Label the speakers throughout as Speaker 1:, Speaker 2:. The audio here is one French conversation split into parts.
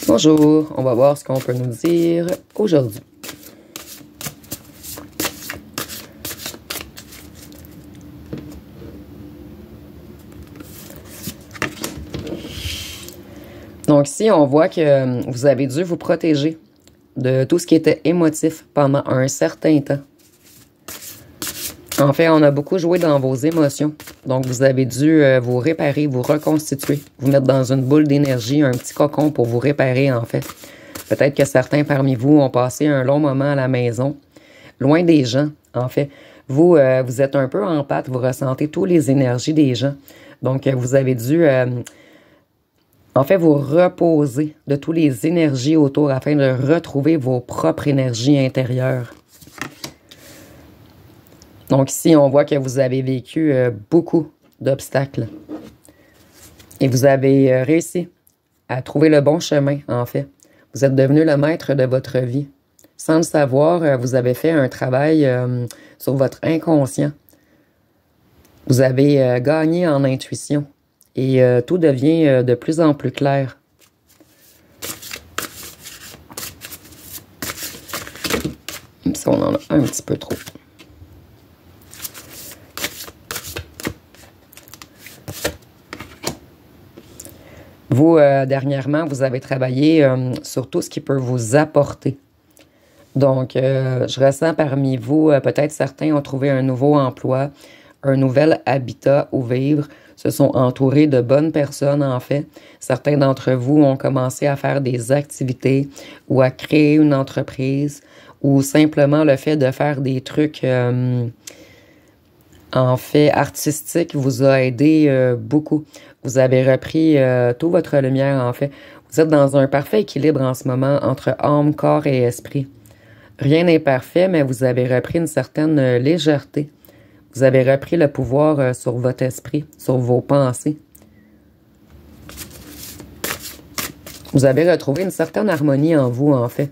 Speaker 1: Bonjour, on va voir ce qu'on peut nous dire aujourd'hui. Donc ici, on voit que vous avez dû vous protéger de tout ce qui était émotif pendant un certain temps. En fait, on a beaucoup joué dans vos émotions. Donc, vous avez dû vous réparer, vous reconstituer, vous mettre dans une boule d'énergie, un petit cocon pour vous réparer, en fait. Peut-être que certains parmi vous ont passé un long moment à la maison, loin des gens, en fait. Vous, vous êtes un peu en pâte, vous ressentez toutes les énergies des gens. Donc, vous avez dû, en fait, vous reposer de toutes les énergies autour afin de retrouver vos propres énergies intérieures. Donc ici, on voit que vous avez vécu beaucoup d'obstacles. Et vous avez réussi à trouver le bon chemin, en fait. Vous êtes devenu le maître de votre vie. Sans le savoir, vous avez fait un travail sur votre inconscient. Vous avez gagné en intuition. Et tout devient de plus en plus clair. Même si on en a un petit peu trop. Vous, dernièrement, vous avez travaillé sur tout ce qui peut vous apporter. Donc, je ressens parmi vous, peut-être certains ont trouvé un nouveau emploi, un nouvel habitat où vivre, se sont entourés de bonnes personnes, en fait. Certains d'entre vous ont commencé à faire des activités ou à créer une entreprise ou simplement le fait de faire des trucs, en fait, artistiques vous a aidé beaucoup. Vous avez repris toute votre lumière, en fait. Vous êtes dans un parfait équilibre en ce moment entre âme, corps et esprit. Rien n'est parfait, mais vous avez repris une certaine légèreté. Vous avez repris le pouvoir sur votre esprit, sur vos pensées. Vous avez retrouvé une certaine harmonie en vous, en fait.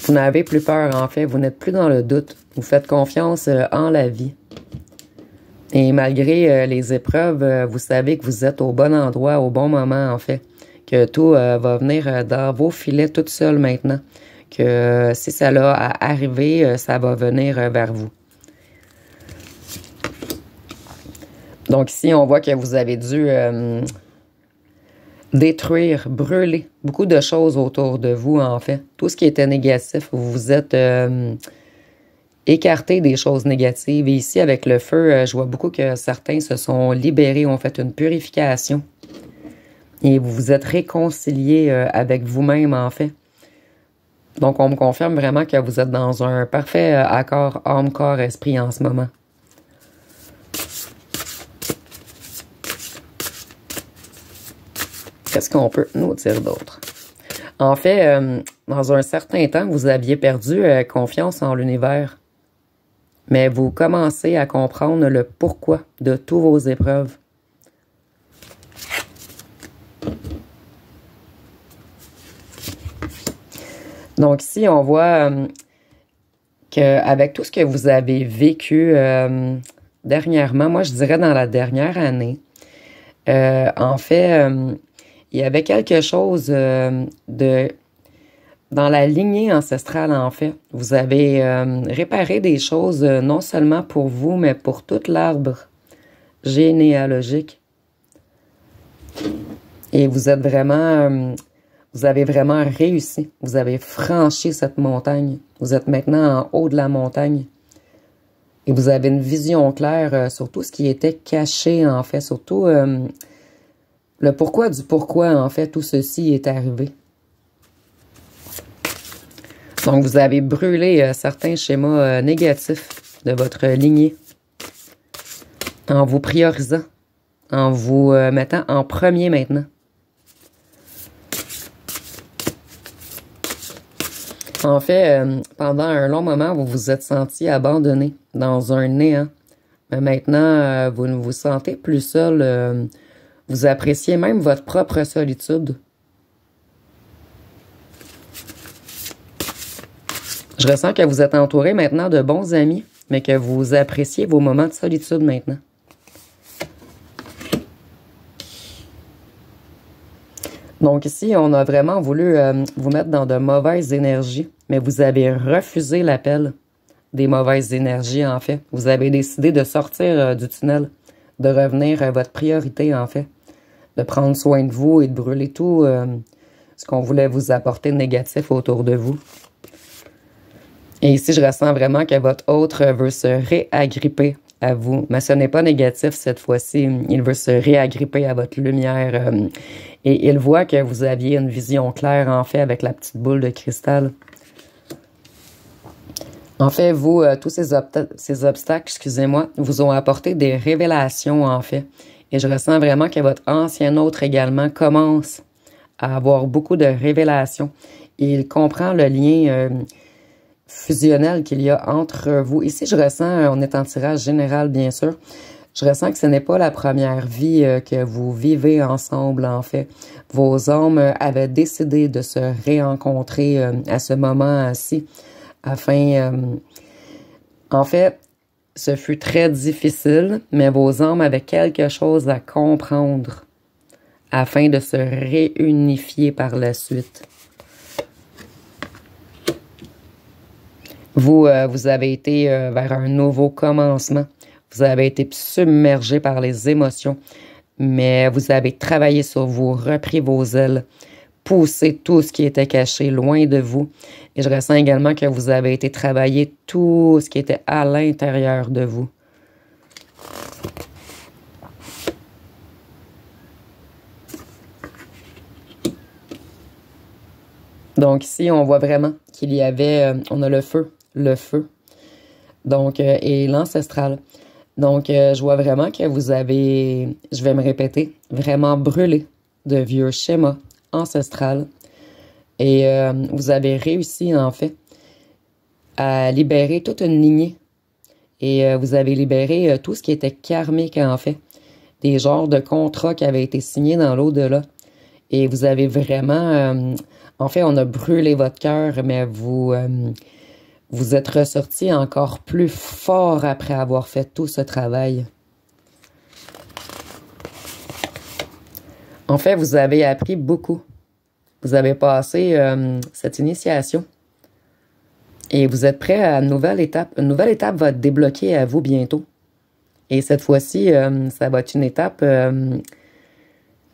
Speaker 1: Vous n'avez plus peur, en fait. Vous n'êtes plus dans le doute. Vous faites confiance en la vie. Et malgré les épreuves, vous savez que vous êtes au bon endroit, au bon moment, en fait. Que tout va venir dans vos filets tout seul maintenant. Que si ça a à arriver, ça va venir vers vous. Donc ici, on voit que vous avez dû détruire, brûler beaucoup de choses autour de vous, en fait. Tout ce qui était négatif, vous vous êtes écarté des choses négatives. Et ici, avec le feu, je vois beaucoup que certains se sont libérés, ont fait une purification. Et vous vous êtes réconciliés avec vous-même, en fait. Donc, on me confirme vraiment que vous êtes dans un parfait accord âme, corps, esprit en ce moment. Qu'est-ce qu'on peut nous dire d'autre? En fait, dans un certain temps, vous aviez perdu confiance en l'univers. Mais vous commencez à comprendre le pourquoi de toutes vos épreuves. Donc ici, on voit qu'avec tout ce que vous avez vécu dernièrement, moi je dirais dans la dernière année, en fait, il y avait quelque chose dans la lignée ancestrale, en fait. Vous avez réparé des choses non seulement pour vous, mais pour tout l'arbre généalogique. Et vous êtes vraiment... vous avez vraiment réussi. Vous avez franchi cette montagne. Vous êtes maintenant en haut de la montagne. Et vous avez une vision claire sur tout ce qui était caché, en fait. Surtout le pourquoi du pourquoi, en fait, tout ceci est arrivé. Donc, vous avez brûlé certains schémas négatifs de votre lignée. En vous priorisant. En vous mettant en premier maintenant. En fait, pendant un long moment, vous vous êtes senti abandonné dans un néant. Mais maintenant, vous ne vous sentez plus seul. Vous appréciez même votre propre solitude. Je ressens que vous êtes entouré maintenant de bons amis, mais que vous appréciez vos moments de solitude maintenant. Donc ici, on a vraiment voulu vous mettre dans de mauvaises énergies, mais vous avez refusé l'appel des mauvaises énergies, en fait. Vous avez décidé de sortir du tunnel, de revenir à votre priorité, en fait, de prendre soin de vous et de brûler tout ce qu'on voulait vous apporter de négatif autour de vous. Et ici, je ressens vraiment que votre autre veut se réagripper à vous. Mais ce n'est pas négatif cette fois-ci. Il veut se réagripper à votre lumière. Et il voit que vous aviez une vision claire, en fait, avec la petite boule de cristal. En fait, vous, tous ces obstacles, excusez-moi, vous ont apporté des révélations, en fait. Et je ressens vraiment que votre ancien autre également commence à avoir beaucoup de révélations. Et il comprend le lien fusionnel qu'il y a entre vous. Ici, je ressens, on est en tirage général, bien sûr, je ressens que ce n'est pas la première vie que vous vivez ensemble, en fait. Vos âmes avaient décidé de se rérencontrer à ce moment-ci, afin... en fait, ce fut très difficile, mais vos âmes avaient quelque chose à comprendre afin de se réunifier par la suite. Vous avez été vers un nouveau commencement. Vous avez été submergé par les émotions, mais vous avez travaillé sur vous, repris vos ailes, poussé tout ce qui était caché loin de vous. Et je ressens également que vous avez été travailler tout ce qui était à l'intérieur de vous. Donc ici, on voit vraiment qu'il y avait, on a le feu, donc, et l'ancestral. Donc, je vois vraiment que vous avez, je vais me répéter, vraiment brûlé de vieux schémas ancestrales. Et vous avez réussi, en fait, à libérer toute une lignée. Et vous avez libéré tout ce qui était karmique, en fait. Des genres de contrats qui avaient été signés dans l'au-delà. Et vous avez vraiment... en fait, on a brûlé votre cœur, mais vous êtes ressorti encore plus fort après avoir fait tout ce travail. En fait, vous avez appris beaucoup. Vous avez passé cette initiation. Et vous êtes prêt à une nouvelle étape. Une nouvelle étape va être débloquée à vous bientôt. Et cette fois-ci, ça va être une étape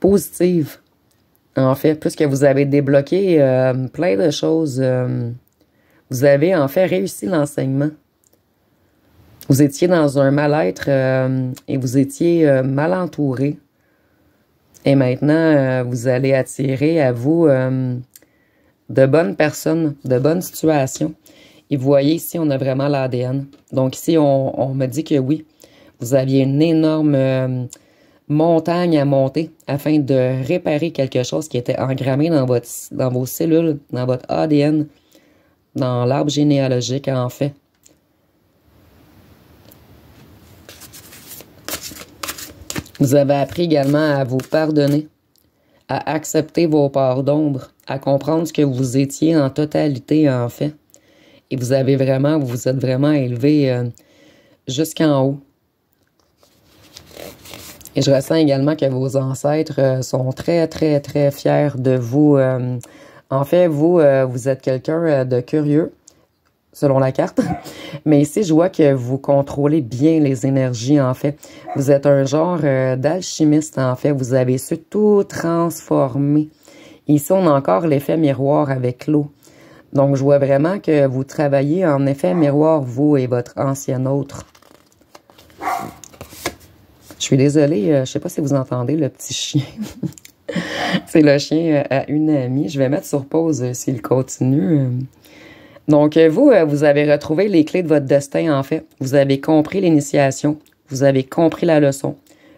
Speaker 1: positive. En fait, puisque vous avez débloqué plein de choses, vous avez en fait réussi l'enseignement. Vous étiez dans un mal-être et vous étiez mal entouré. Et maintenant, vous allez attirer à vous de bonnes personnes, de bonnes situations. Et vous voyez ici, on a vraiment l'ADN. Donc ici, on me dit que oui, vous aviez une énorme... montagne à monter afin de réparer quelque chose qui était engrammé dans vos cellules, dans votre ADN, dans l'arbre généalogique, en fait. Vous avez appris également à vous pardonner, à accepter vos parts d'ombre, à comprendre ce que vous étiez en totalité, en fait. Et vous êtes vraiment élevé jusqu'en haut. Et je ressens également que vos ancêtres sont très, très, très fiers de vous. En fait, vous êtes quelqu'un de curieux, selon la carte. Mais ici, je vois que vous contrôlez bien les énergies, en fait. Vous êtes un genre d'alchimiste, en fait. Vous avez su tout transformer. Ici, on a encore l'effet miroir avec l'eau. Donc, je vois vraiment que vous travaillez en effet miroir, vous et votre ancien autre. Je suis désolée, je ne sais pas si vous entendez le petit chien. C'est le chien à une amie. Je vais mettre sur pause s'il continue. Donc, vous avez retrouvé les clés de votre destin, en fait. Vous avez compris l'initiation. Vous avez compris la leçon.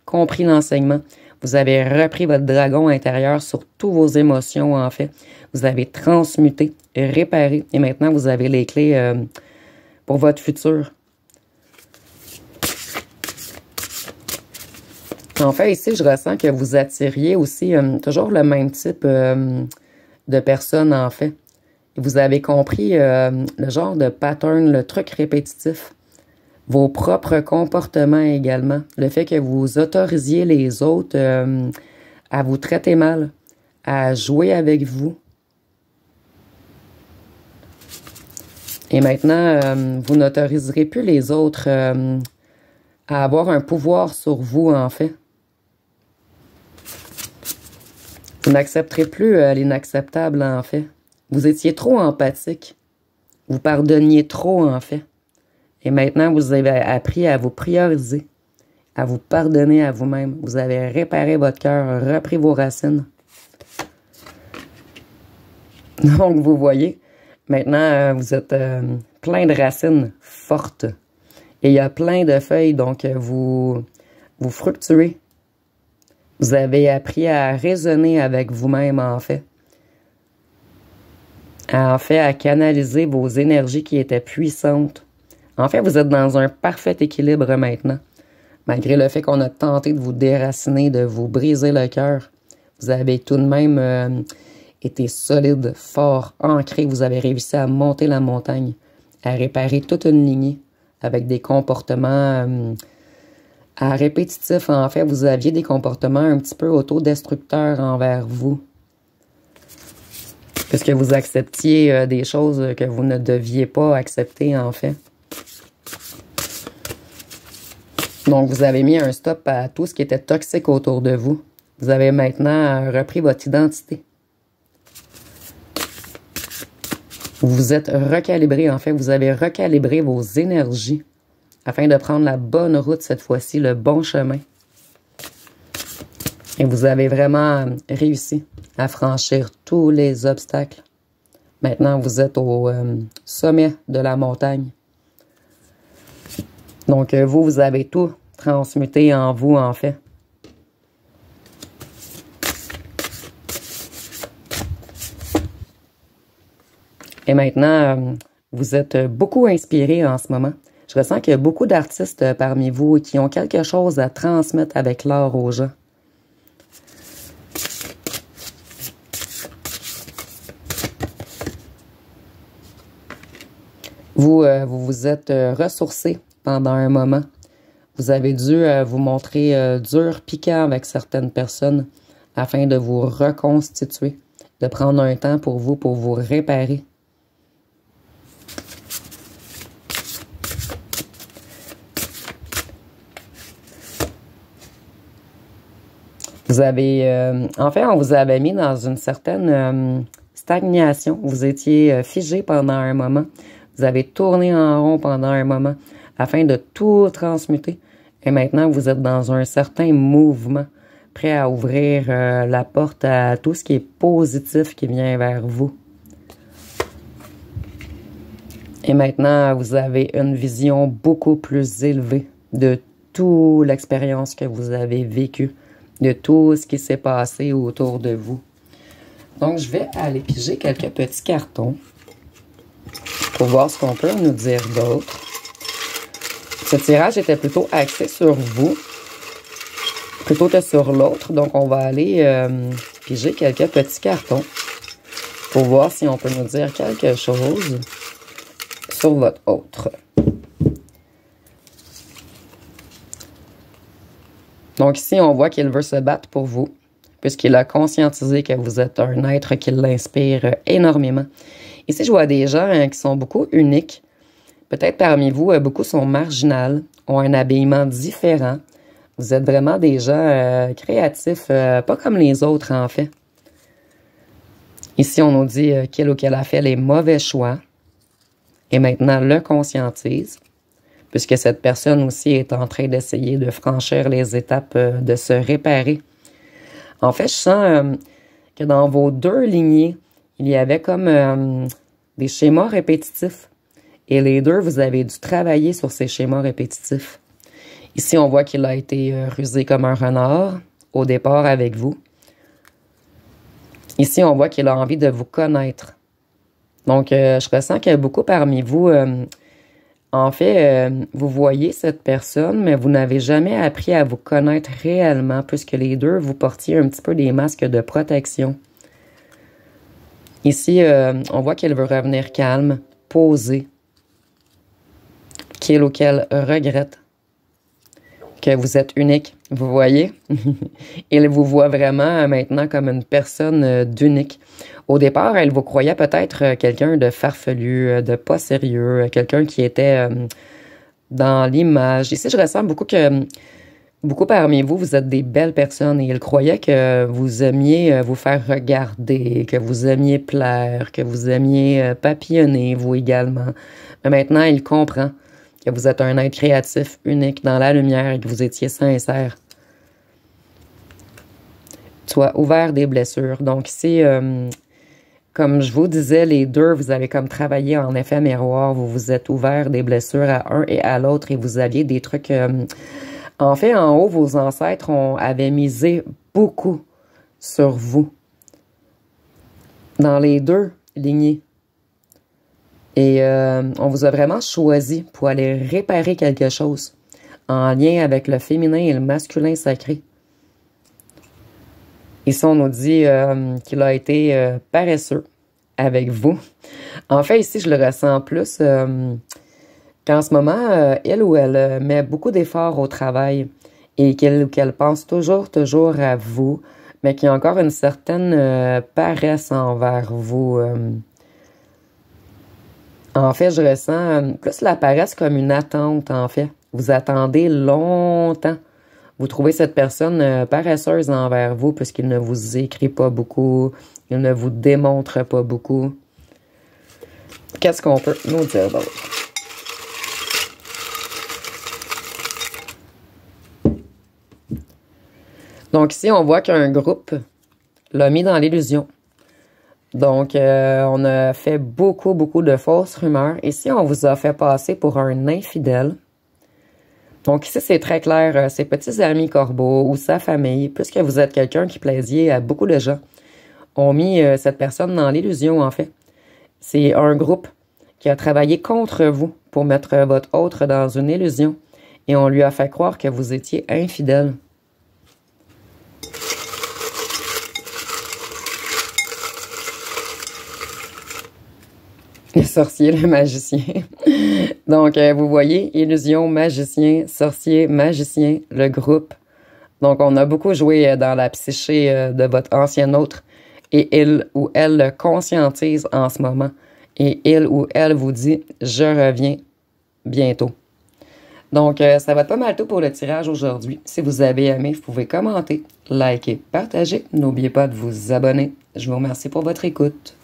Speaker 1: Compris l'enseignement. Vous avez repris votre dragon intérieur sur toutes vos émotions, en fait. Vous avez transmuté, réparé. Et maintenant, vous avez les clés pour votre futur. En fait, ici, je ressens que vous attiriez aussi toujours le même type de personnes, en fait. Et vous avez compris le genre de pattern, le truc répétitif. Vos propres comportements également. Le fait que vous autorisiez les autres à vous traiter mal, à jouer avec vous. Et maintenant, vous n'autoriserez plus les autres à avoir un pouvoir sur vous, en fait. Vous n'accepterez plus l'inacceptable, en fait. Vous étiez trop empathique. Vous pardonniez trop, en fait. Et maintenant, vous avez appris à vous prioriser, à vous pardonner à vous-même. Vous avez réparé votre cœur, repris vos racines. Donc, vous voyez, maintenant, vous êtes plein de racines fortes. Et il y a plein de feuilles, donc vous fructuez. Vous avez appris à raisonner avec vous-même, en fait. À canaliser vos énergies qui étaient puissantes. En fait, vous êtes dans un parfait équilibre maintenant. Malgré le fait qu'on a tenté de vous déraciner, de vous briser le cœur, vous avez tout de même été solide, fort, ancré. Vous avez réussi à monter la montagne, à réparer toute une lignée avec des comportements répétitifs. En fait, vous aviez des comportements un petit peu autodestructeurs envers vous. Puisque vous acceptiez des choses que vous ne deviez pas accepter, en fait. Donc, vous avez mis un stop à tout ce qui était toxique autour de vous. Vous avez maintenant repris votre identité. Vous vous êtes recalibré, en fait. Vous avez recalibré vos énergies afin de prendre la bonne route cette fois-ci, le bon chemin. Et vous avez vraiment réussi à franchir tous les obstacles. Maintenant, vous êtes au sommet de la montagne. Donc, vous avez tout transmuté en vous, en fait. Et maintenant, vous êtes beaucoup inspiré en ce moment. Je ressens qu'il y a beaucoup d'artistes parmi vous qui ont quelque chose à transmettre avec l'art aux gens. Vous vous êtes ressourcé pendant un moment. Vous avez dû vous montrer dur, piquant avec certaines personnes afin de vous reconstituer, de prendre un temps pour vous réparer. Vous avez, en fait, on vous avait mis dans une certaine stagnation. Vous étiez figé pendant un moment. Vous avez tourné en rond pendant un moment afin de tout transmuter. Et maintenant, vous êtes dans un certain mouvement, prêt à ouvrir la porte à tout ce qui est positif qui vient vers vous. Et maintenant, vous avez une vision beaucoup plus élevée de toute l'expérience que vous avez vécue, de tout ce qui s'est passé autour de vous. Donc, je vais aller piger quelques petits cartons pour voir ce qu'on peut nous dire d'autre. Ce tirage était plutôt axé sur vous, plutôt que sur l'autre. Donc, on va aller piger quelques petits cartons pour voir si on peut nous dire quelque chose sur votre autre. Donc, ici, on voit qu'il veut se battre pour vous, puisqu'il a conscientisé que vous êtes un être qui l'inspire énormément. Ici, je vois des gens qui sont beaucoup uniques. Peut-être parmi vous, beaucoup sont marginales, ont un habillement différent. Vous êtes vraiment des gens créatifs, pas comme les autres, en fait. Ici, on nous dit qu'il ou qu'elle a fait les mauvais choix et maintenant le conscientise, puisque cette personne aussi est en train d'essayer de franchir les étapes de se réparer. En fait, je sens que dans vos deux lignées, il y avait comme des schémas répétitifs. Et les deux, vous avez dû travailler sur ces schémas répétitifs. Ici, on voit qu'il a été rusé comme un renard au départ avec vous. Ici, on voit qu'il a envie de vous connaître. Donc, je ressens qu'il y a beaucoup parmi vous. En fait, vous voyez cette personne, mais vous n'avez jamais appris à vous connaître réellement, puisque les deux, vous portiez un petit peu des masques de protection. Ici, on voit qu'il veut revenir calme, posé, qu'il ou qu'elle regrette. que vous êtes unique, vous voyez? Il vous voit vraiment maintenant comme une personne d'unique. Au départ, elle vous croyait peut-être quelqu'un de farfelu, de pas sérieux, quelqu'un qui était dans l'image. Ici, je ressens beaucoup que beaucoup parmi vous, vous êtes des belles personnes et il croyait que vous aimiez vous faire regarder, que vous aimiez plaire, que vous aimiez papillonner, vous également. Mais maintenant, il comprend que vous êtes un être créatif, unique, dans la lumière et que vous étiez sincère. Soit ouvert des blessures. Donc ici, comme je vous disais, les deux, vous avez comme travaillé en effet miroir. Vous vous êtes ouvert des blessures à un et à l'autre et vous aviez des trucs... en fait, en haut, vos ancêtres avaient misé beaucoup sur vous. Dans les deux lignées. Et on vous a vraiment choisi pour aller réparer quelque chose en lien avec le féminin et le masculin sacré. Ici, on nous dit qu'il a été paresseux avec vous. En fait, ici, je le ressens plus qu'en ce moment, elle ou elle met beaucoup d'efforts au travail et qu'elle pense toujours à vous, mais qu'il y a encore une certaine paresse envers vous. En fait, je ressens plus la paresse comme une attente, en fait. Vous attendez longtemps. Vous trouvez cette personne paresseuse envers vous puisqu'il ne vous écrit pas beaucoup, il ne vous démontre pas beaucoup. Qu'est-ce qu'on peut nous dire d'autre? Donc ici, on voit qu'un groupe l'a mis dans l'illusion. Donc, on a fait beaucoup de fausses rumeurs. Ici, on vous a fait passer pour un infidèle. Donc ici, c'est très clair, ses petits amis corbeaux ou sa famille, puisque vous êtes quelqu'un qui plaisiez à beaucoup de gens, ont mis cette personne dans l'illusion, en fait. C'est un groupe qui a travaillé contre vous pour mettre votre autre dans une illusion. Et on lui a fait croire que vous étiez infidèle. Le sorcier, le magicien. Donc, vous voyez, illusion, magicien, sorcier, magicien, le groupe. Donc, on a beaucoup joué dans la psyché de votre ancien autre. Et il ou elle le conscientise en ce moment. Et il ou elle vous dit « Je reviens bientôt ». Donc, ça va être pas mal tout pour le tirage aujourd'hui. Si vous avez aimé, vous pouvez commenter, liker, partager. N'oubliez pas de vous abonner. Je vous remercie pour votre écoute.